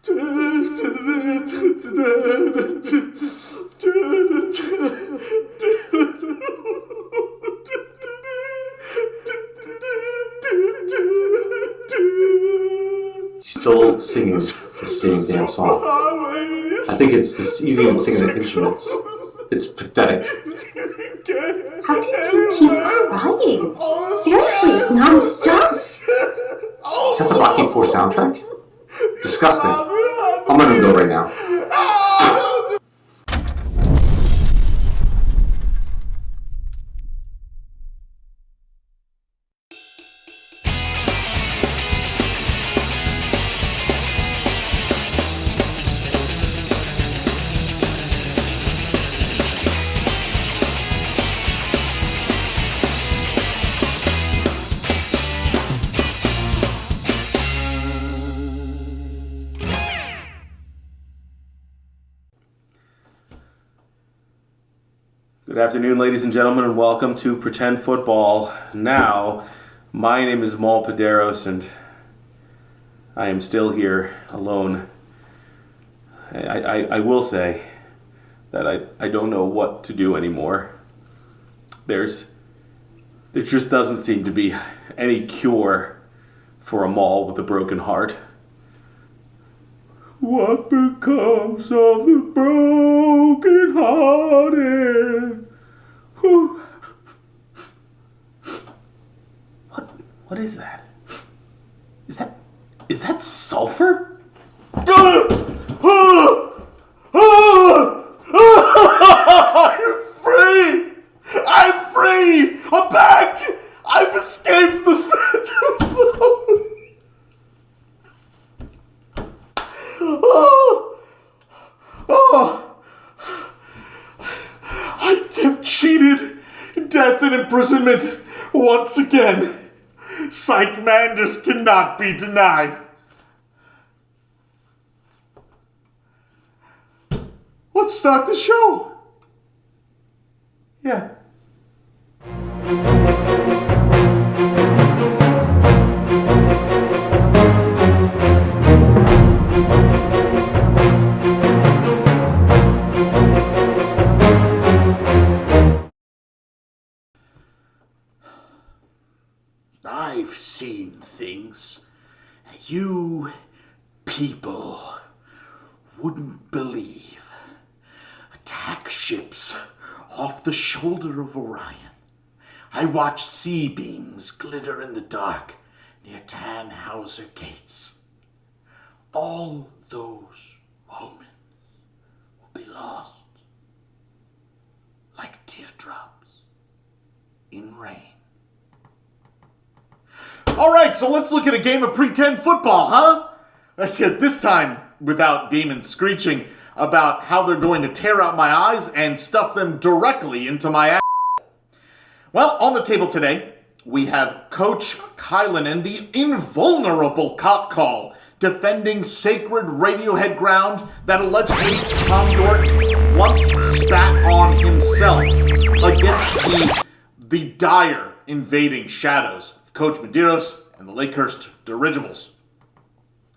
Still singing the same damn song. I think it's this easy in singing the instruments. It's pathetic. How can you keep crying? Seriously, it's non-stop. Is that the Rocky IV soundtrack? Disgusting. I'm gonna go right now. Good afternoon, ladies and gentlemen, and welcome to Pretend Football. Now, my name is Maul Paderos, and I am still here alone. I will say that I don't know what to do anymore. There just doesn't seem to be any cure for a Maul with a broken heart. What becomes of the broken hearted? What is that? Is that sulfur? I'm free! I'm back! I've escaped the Phantom Zone! I have cheated death and imprisonment once again. Sike Manders cannot be denied. Let's start the show. Yeah. I've seen things you people wouldn't believe. Attack ships off the shoulder of Orion. I watch sea beams glitter in the dark near Tannhauser Gates. All those moments will be lost like teardrops in rain. Alright, so let's look at a game of pretend football, huh? This time, without demons screeching about how they're going to tear out my eyes and stuff them directly into my ass. Well, on the table today, we have Coach Kylan and the invulnerable cop call, defending sacred Radiohead ground that allegedly Tom York once spat on himself against the dire invading shadows. Coach Medeiros and the Lakehurst Dirigibles.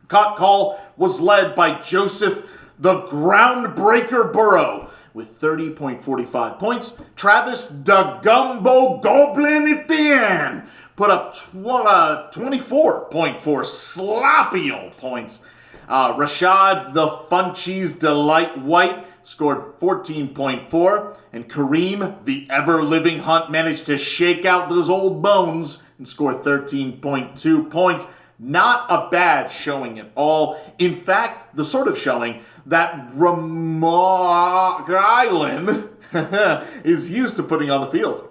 Cop call was led by Joseph the Groundbreaker Burrow with 30.45 points. Travis the Gumbo Goblin Etienne put up 24.4 sloppy old points. Rashad the Funchies Delight White scored 14.4. And Kareem the Ever-Living Hunt managed to shake out those old bones and scored 13.2 points. Not a bad showing at all. In fact, the sort of showing that Remark Island is used to putting on the field.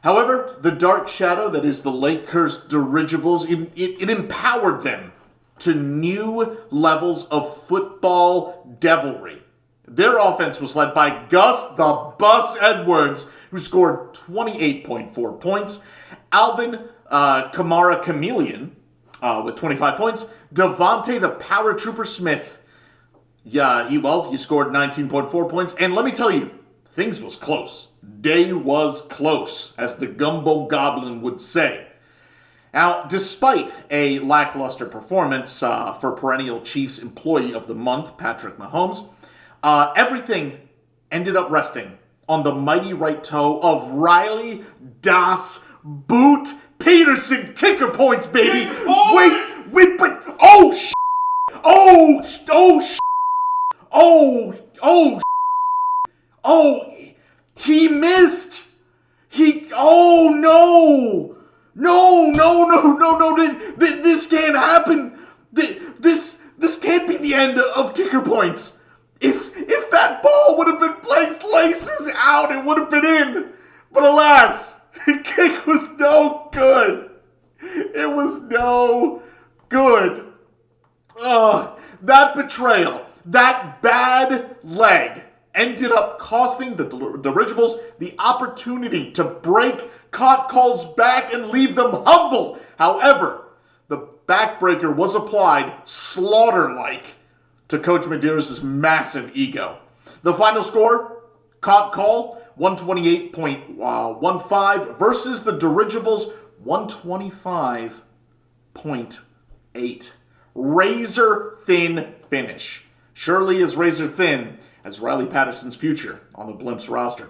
However, the dark shadow that is the Lakehurst Dirigibles, it empowered them to new levels of football devilry. Their offense was led by Gus the Bus Edwards, who scored 28.4 points. Alvin Kamara Chameleon with 25 points. Devontae the Power Trooper Smith, he scored 19.4 points. And let me tell you, things was close. Day was close, as the Gumbo Goblin would say. Now, despite a lackluster performance for perennial Chiefs Employee of the Month, Patrick Mahomes, everything ended up resting on the mighty right toe of Riley Das Boot Peterson. Kicker points, baby. Wait, but he missed. No. This can't happen. This can't be the end of kicker points. If that ball would have been placed laces out, it would have been in. But alas, the kick was no good. It was no good. That betrayal, that bad leg, ended up costing the Dirigibles the opportunity to break Caught Call's back and leave them humble. However, the backbreaker was applied slaughter-like to Coach Medeiros' massive ego. The final score, Caught Call, 128.15 versus the Dirigibles, 125.8. Razor-thin finish. Surely as razor-thin as Riley Patterson's future on the Blimps roster.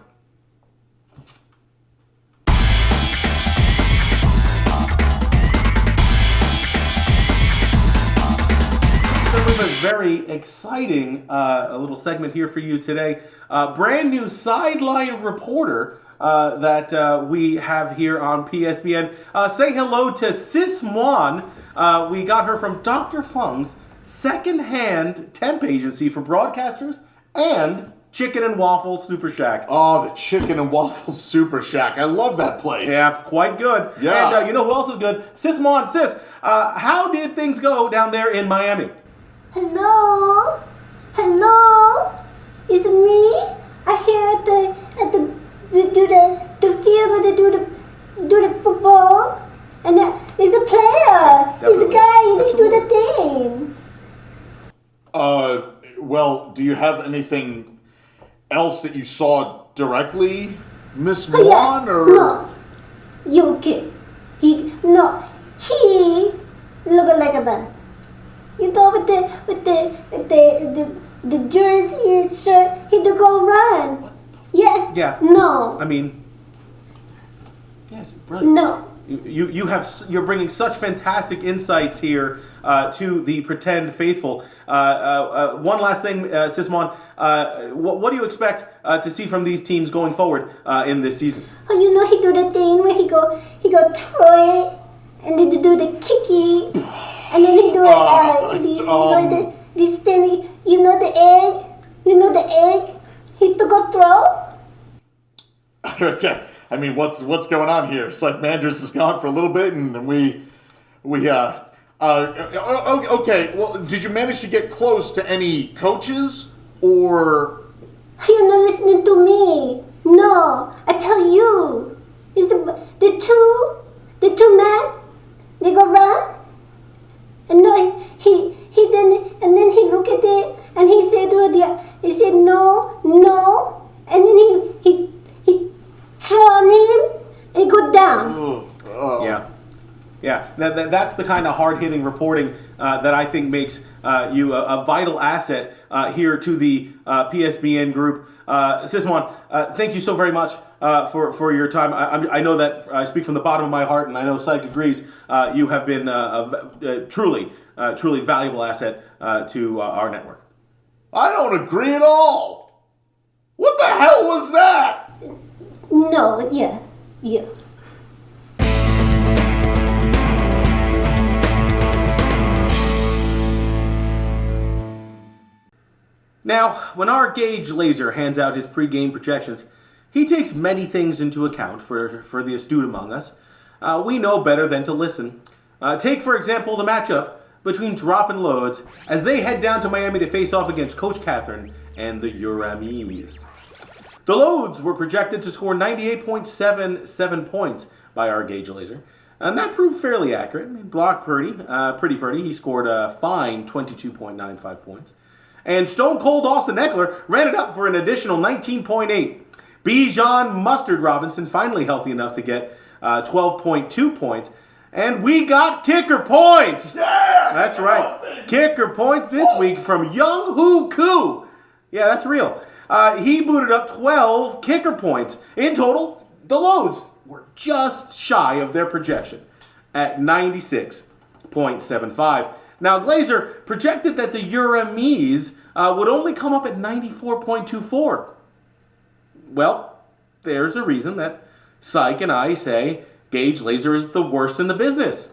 We have a very exciting little segment here for you today. Brand new sideline reporter that we have here on PSBN. Say hello to Sis Mwan. We got her from Dr. Fung's second-hand temp agency for broadcasters and Chicken and Waffle Super Shack. Oh, the Chicken and Waffle Super Shack. I love that place. Yeah, quite good. Yeah. And you know who else is good? Sis Mwan. Sis, how did things go down there in Miami? Hello? It's me? I hear at the field where they do the football. And it's a player. It's a guy and he do the thing. Well, do you have anything else that you saw directly, Miss Mwan, or? No. You okay? He looked like a man. You know, with the jersey and shirt, he to go run. Yeah. Yeah. No. I mean, yes, brilliant. No. You're bringing such fantastic insights here to the pretend faithful. One last thing, Sismon, what do you expect to see from these teams going forward in this season? Oh, you know, he do the thing where he go throw it, and then do the kicky, and then he do the spinny. You know the egg. He took a throw. I mean, what's going on here? Sike Manders is gone for a little bit, and we okay. Well, did you manage to get close to any coaches, or? You're not listening to me. No, I tell you, it's the two men. They go run, and no, he then he look at it, and he said no, and then he throw on him and go down. Yeah. That's the kind of hard-hitting reporting that I think makes you a vital asset here to the PSBN group. Sismon, thank you so very much for your time. I know that I speak from the bottom of my heart, and I know Sike agrees. You have been a truly valuable asset to our network. I don't agree at all. What the hell was that? No, yeah. Now, when our Gage Laser hands out his pregame projections, he takes many things into account for the astute among us. We know better than to listen. Take, for example, the matchup between Drop and Loads as they head down to Miami to face off against Coach Catherine and the Uramies. The Loads were projected to score 98.77 points by our Gage Laser, and that proved fairly accurate. Blocked pretty Purdy. He scored a fine 22.95 points. And Stone Cold Austin Eckler ran it up for an additional 19.8. Bijan Mustard Robinson finally healthy enough to get 12.2 points. And we got kicker points. Yeah, that's right. Kicker points this week from Young Hoo Koo. Yeah, that's real. He booted up 12 kicker points. In total, the loads were just shy of their projection at 96.75. Now, Glazer projected that the Uramies would only come up at 94.24. Well, there's a reason that Sike and I say Gage Laser is the worst in the business.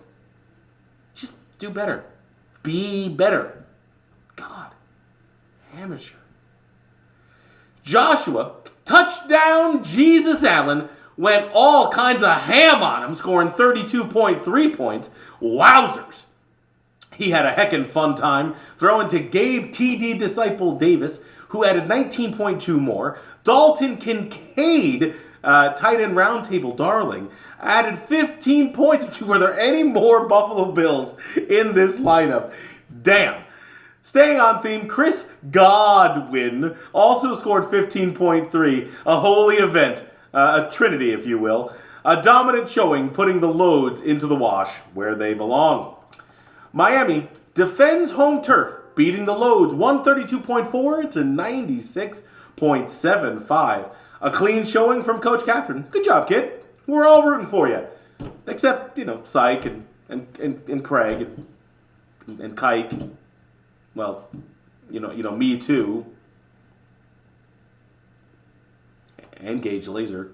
Just do better. Be better. God. Amateur. Joshua, touchdown Jesus Allen, went all kinds of ham on him, scoring 32.3 points. Wowzers. He had a heckin' fun time throwing to Gabe T.D. Disciple Davis, who added 19.2 more. Dalton Kincaid, tight end roundtable darling, added 15 points. Were there any more Buffalo Bills in this lineup? Damn. Staying on theme, Chris Godwin also scored 15.3, a holy event, a trinity, if you will. A dominant showing, putting the loads into the wash where they belong. Miami defends home turf, beating the loads 132.4 to 96.75. A clean showing from Coach Catherine. Good job, kid. We're all rooting for you. Except, Sike and Craig and Kike. Well, me too. And Gage Laser.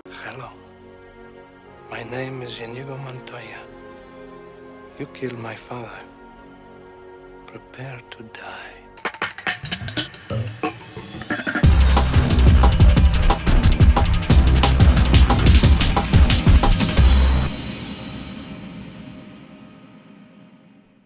Hello. My name is Inigo Montoya. You killed my father. Prepare to die.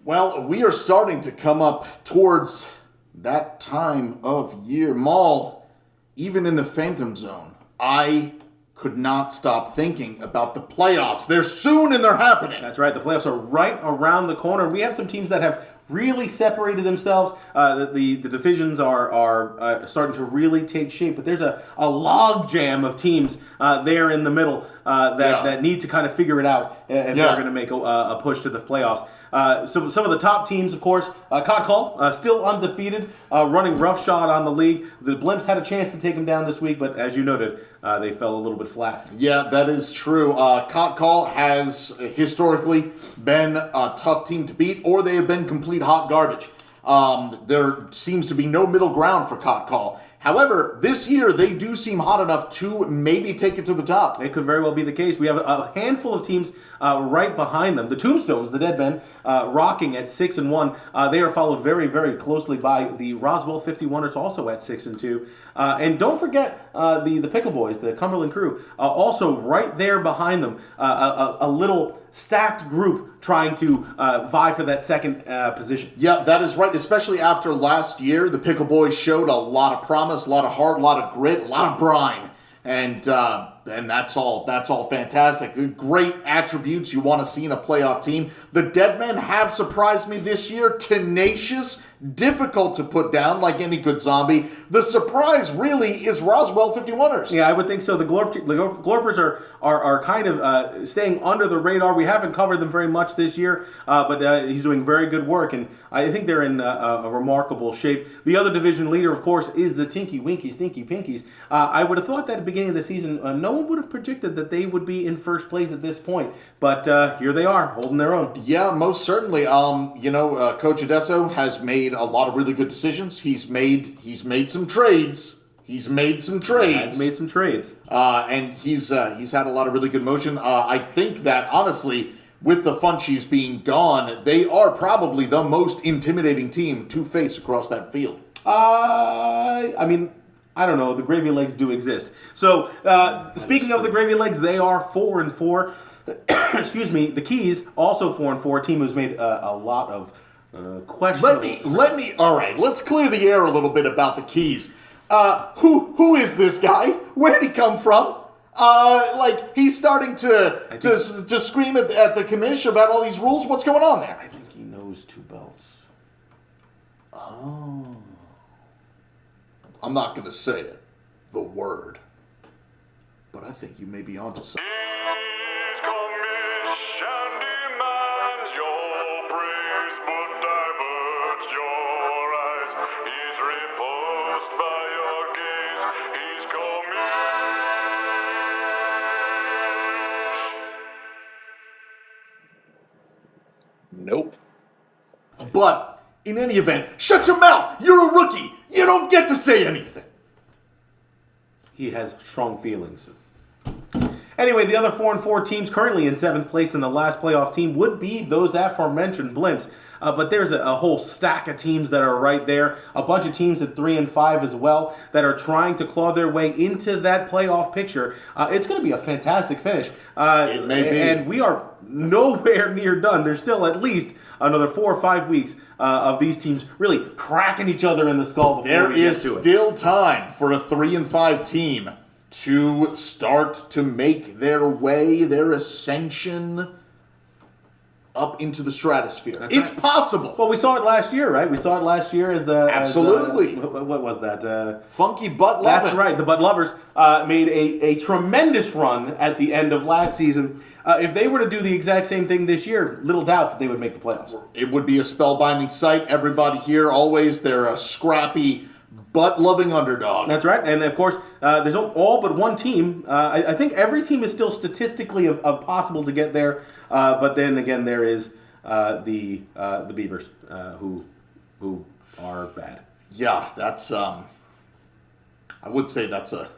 Well, we are starting to come up towards that time of year. Maul, even in the Phantom Zone, I could not stop thinking about the playoffs. They're soon and they're happening. That's right. The playoffs are right around the corner. We have some teams that have really separated themselves. The divisions are starting to really take shape. But there's a log jam of teams there in the middle that need to kind of figure it out if they're going to make a push to the playoffs. So some of the top teams, of course, Kotkal, still undefeated, running roughshod on the league. The Blimps had a chance to take him down this week, but as you noted, they fell a little bit flat. Yeah, that is true. Kotkal has historically been a tough team to beat, or they have been complete hot garbage. There seems to be no middle ground for Kotkal. However, this year they do seem hot enough to maybe take it to the top. It could very well be the case. We have a handful of teams right behind them. The Tombstones, the Dead Men, rocking at 6-1. They are followed very, very closely by the Roswell 51ers, also at 6-2. And don't forget the Pickle Boys, the Cumberland Crew, also right there behind them. A little stacked group trying to vie for that second position. Yeah, that is right. Especially after last year, the Pickle Boys showed a lot of promise, a lot of heart, a lot of grit, a lot of brine, and that's all fantastic. Great attributes you want to see in a playoff team. The Dead Men have surprised me this year. Tenacious, difficult to put down like any good zombie. The surprise really is Roswell 51ers. Yeah, I would think so. The Glorpers are kind of staying under the radar. We haven't covered them very much this year, but he's doing very good work, and I think they're in a remarkable shape. The other division leader, of course, is the Tinky Winky Stinky Pinkies. I would have thought that at the beginning of the season, no one would have predicted that they would be in first place at this point, but here they are, holding their own. Yeah, most certainly. Coach Adesso has made a lot of really good decisions. He's made some trades. And he's had a lot of really good motion. I think that honestly, with the Funchies being gone, they are probably the most intimidating team to face across that field. I mean, I don't know. The Gravy Legs do exist. So, speaking of the Gravy Legs, they are 4-4. Excuse me. The Keys also 4-4. A team who's made a lot of questionable. All right. Let's clear the air a little bit about the Keys. Who is this guy? Where did he come from? He's starting to scream at the commish about all these rules. What's going on there? I think he knows two belts. Oh. I'm not going to say it, the word, but I think you may be onto something. eyes. He's repulsed by your gaze. He's coming. Nope. But in any event, shut your mouth. You're a rookie. You don't get to say anything. He has strong feelings. Anyway, the other 4-4 teams currently in 7th place in the last playoff team would be those aforementioned Blimps. But there's a whole stack of teams that are right there. A bunch of teams at 3 and 5 as well that are trying to claw their way into that playoff picture. It's going to be a fantastic finish. It may be. And we are nowhere near done. There's still at least another 4 or 5 weeks of these teams really cracking each other in the skull before There we get is to it. still time for a 3 and 5 team to start to make their way, their ascension up into the stratosphere. It's possible. Well, we saw it last year, right? We saw it last year as the... Absolutely. What was that? Funky butt loving. That's right. The Butt Lovers made a tremendous run at the end of last season. If they were to do the exact same thing this year, little doubt that they would make the playoffs. It would be a spellbinding sight. Everybody here, always, they're a scrappy, butt-loving underdog. That's right. And, of course, there's all but one team. I think every team is still statistically possible to get there. But then, again, there is the Beavers, who are bad. Yeah, that's, I would say that's a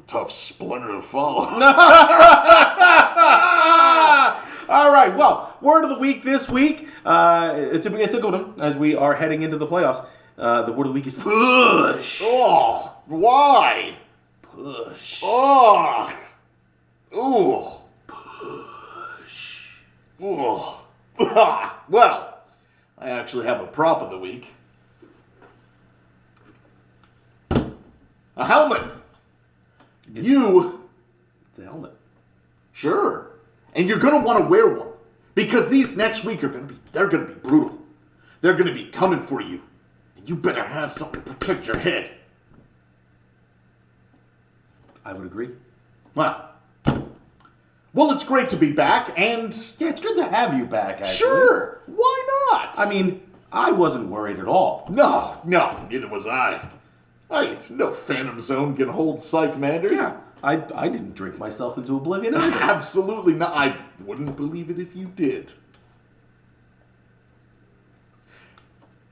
tough splinter to follow. All right, well, word of the week this week. It's a good one as we are heading into the playoffs. The word of the week is push. Oh, why? Push. Oh. Ooh. Push. Ooh. Well, I actually have a prop of the week. A helmet. It's a helmet. Sure. And you're going to want to wear one. Because these next week they're going to be brutal. They're going to be coming for you. And you better have something to protect your head. I would agree. Well, it's great to be back, and... Yeah, it's good to have you back, actually. Sure. Why not? I mean, I wasn't worried at all. No, neither was I. No Phantom Zone can hold Sike Manders. Yeah, I didn't drink myself into oblivion either. Absolutely not. I wouldn't believe it if you did.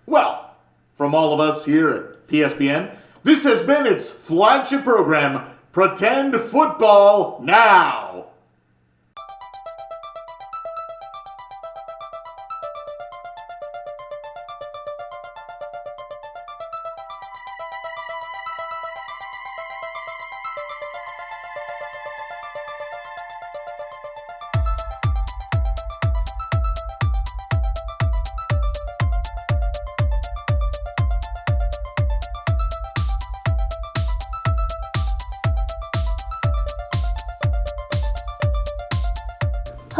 Well, from all of us here at PSBN, this has been its flagship program, Pretend Football Now.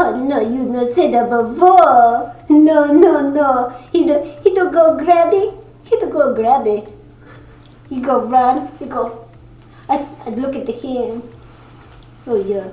Oh no, you no said that before. No. He don't go grab it. He don't go grab it. He go run. He go. I look at him. Oh yeah.